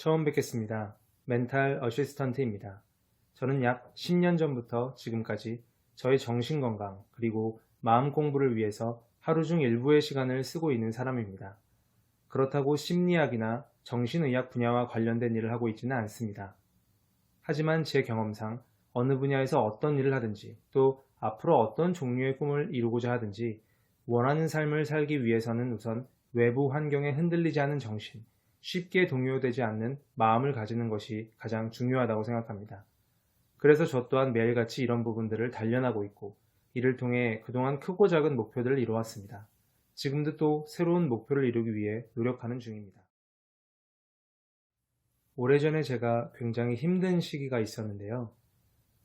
처음 뵙겠습니다. 멘탈 어시스턴트입니다. 저는 약 10년 전부터 지금까지 저의 정신건강 그리고 마음 공부를 위해서 하루 중 일부의 시간을 쓰고 있는 사람입니다. 그렇다고 심리학이나 정신의학 분야와 관련된 일을 하고 있지는 않습니다. 하지만 제 경험상 어느 분야에서 어떤 일을 하든지 또 앞으로 어떤 종류의 꿈을 이루고자 하든지 원하는 삶을 살기 위해서는 우선 외부 환경에 흔들리지 않은 정신, 쉽게 동요되지 않는 마음을 가지는 것이 가장 중요하다고 생각합니다. 그래서 저 또한 매일같이 이런 부분들을 단련하고 있고 이를 통해 그동안 크고 작은 목표들을 이루었습니다. 지금도 또 새로운 목표를 이루기 위해 노력하는 중입니다. 오래전에 제가 굉장히 힘든 시기가 있었는데요.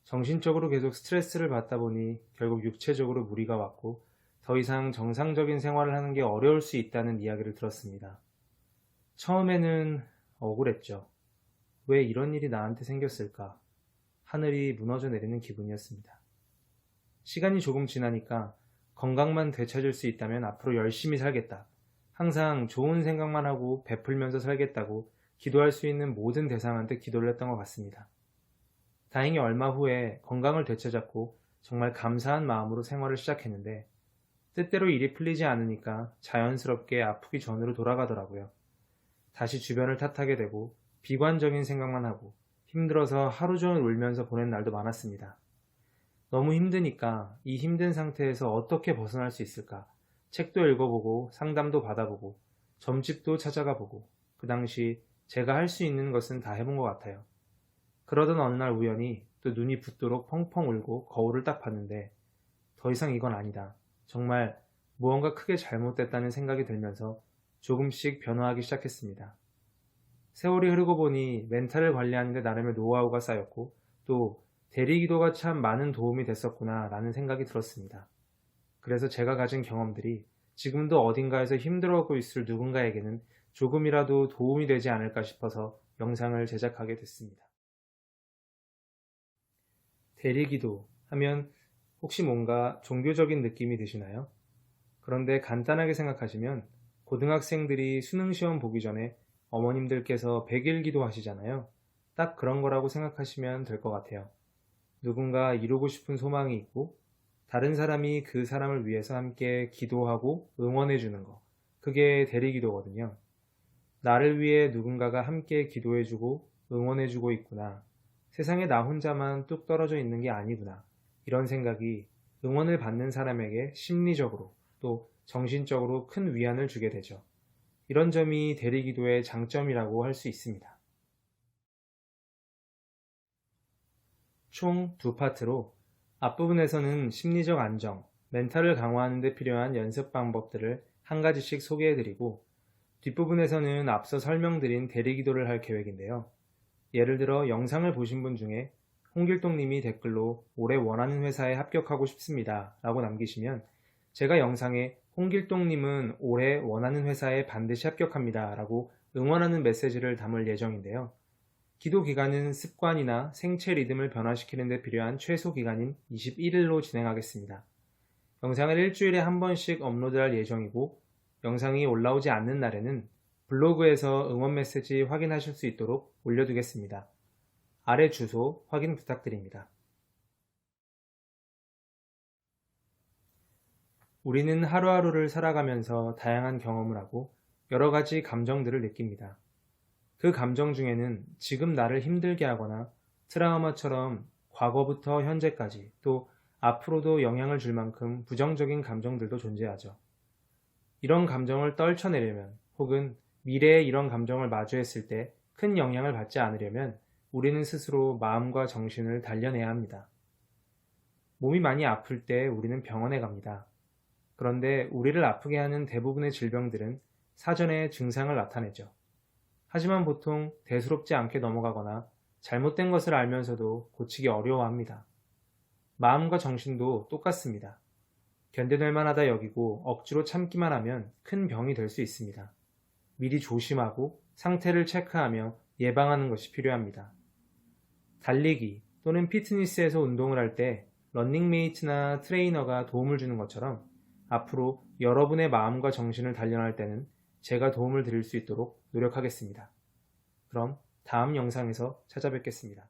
정신적으로 계속 스트레스를 받다 보니 결국 육체적으로 무리가 왔고 더 이상 정상적인 생활을 하는 게 어려울 수 있다는 이야기를 들었습니다. 처음에는 억울했죠. 왜 이런 일이 나한테 생겼을까? 하늘이 무너져 내리는 기분이었습니다. 시간이 조금 지나니까 건강만 되찾을 수 있다면 앞으로 열심히 살겠다. 항상 좋은 생각만 하고 베풀면서 살겠다고 기도할 수 있는 모든 대상한테 기도를 했던 것 같습니다. 다행히 얼마 후에 건강을 되찾았고 정말 감사한 마음으로 생활을 시작했는데 뜻대로 일이 풀리지 않으니까 자연스럽게 아프기 전으로 돌아가더라고요. 다시 주변을 탓하게 되고 비관적인 생각만 하고 힘들어서 하루 종일 울면서 보낸 날도 많았습니다. 너무 힘드니까 이 힘든 상태에서 어떻게 벗어날 수 있을까? 책도 읽어보고 상담도 받아보고 점집도 찾아가 보고 그 당시 제가 할 수 있는 것은 다 해본 것 같아요. 그러던 어느 날 우연히 또 눈이 붓도록 펑펑 울고 거울을 딱 봤는데 더 이상 이건 아니다. 정말 무언가 크게 잘못됐다는 생각이 들면서 조금씩 변화하기 시작했습니다. 세월이 흐르고 보니 멘탈을 관리하는 데 나름의 노하우가 쌓였고 또 대리기도가 참 많은 도움이 됐었구나 라는 생각이 들었습니다. 그래서 제가 가진 경험들이 지금도 어딘가에서 힘들어하고 있을 누군가에게는 조금이라도 도움이 되지 않을까 싶어서 영상을 제작하게 됐습니다. 대리기도 하면 혹시 뭔가 종교적인 느낌이 드시나요? 그런데 간단하게 생각하시면 고등학생들이 수능시험 보기 전에 어머님들께서 100일 기도하시잖아요. 딱 그런 거라고 생각하시면 될 것 같아요. 누군가 이루고 싶은 소망이 있고 다른 사람이 그 사람을 위해서 함께 기도하고 응원해 주는 거. 그게 대리기도거든요. 나를 위해 누군가가 함께 기도해 주고 응원해 주고 있구나. 세상에 나 혼자만 뚝 떨어져 있는 게 아니구나. 이런 생각이 응원을 받는 사람에게 심리적으로 또 정신적으로 큰 위안을 주게 되죠. 이런 점이 대리기도의 장점이라고 할 수 있습니다. 총 두 파트로 앞부분에서는 심리적 안정, 멘탈을 강화하는 데 필요한 연습 방법들을 한 가지씩 소개해드리고 뒷부분에서는 앞서 설명드린 대리기도를 할 계획인데요. 예를 들어 영상을 보신 분 중에 홍길동님이 댓글로 올해 원하는 회사에 합격하고 싶습니다 라고 남기시면 제가 영상에 홍길동님은 올해 원하는 회사에 반드시 합격합니다 라고 응원하는 메시지를 담을 예정인데요. 기도 기간은 습관이나 생체 리듬을 변화시키는 데 필요한 최소 기간인 21일로 진행하겠습니다. 영상을 일주일에 한 번씩 업로드할 예정이고 영상이 올라오지 않는 날에는 블로그에서 응원 메시지 확인하실 수 있도록 올려두겠습니다. 아래 주소 확인 부탁드립니다. 우리는 하루하루를 살아가면서 다양한 경험을 하고 여러 가지 감정들을 느낍니다. 그 감정 중에는 지금 나를 힘들게 하거나 트라우마처럼 과거부터 현재까지 또 앞으로도 영향을 줄 만큼 부정적인 감정들도 존재하죠. 이런 감정을 떨쳐내려면 혹은 미래에 이런 감정을 마주했을 때 큰 영향을 받지 않으려면 우리는 스스로 마음과 정신을 단련해야 합니다. 몸이 많이 아플 때 우리는 병원에 갑니다. 그런데 우리를 아프게 하는 대부분의 질병들은 사전에 증상을 나타내죠. 하지만 보통 대수롭지 않게 넘어가거나 잘못된 것을 알면서도 고치기 어려워합니다. 마음과 정신도 똑같습니다. 견뎌낼 만하다 여기고 억지로 참기만 하면 큰 병이 될 수 있습니다. 미리 조심하고 상태를 체크하며 예방하는 것이 필요합니다. 달리기 또는 피트니스에서 운동을 할 때 런닝메이트나 트레이너가 도움을 주는 것처럼 앞으로 여러분의 마음과 정신을 단련할 때는 제가 도움을 드릴 수 있도록 노력하겠습니다. 그럼 다음 영상에서 찾아뵙겠습니다.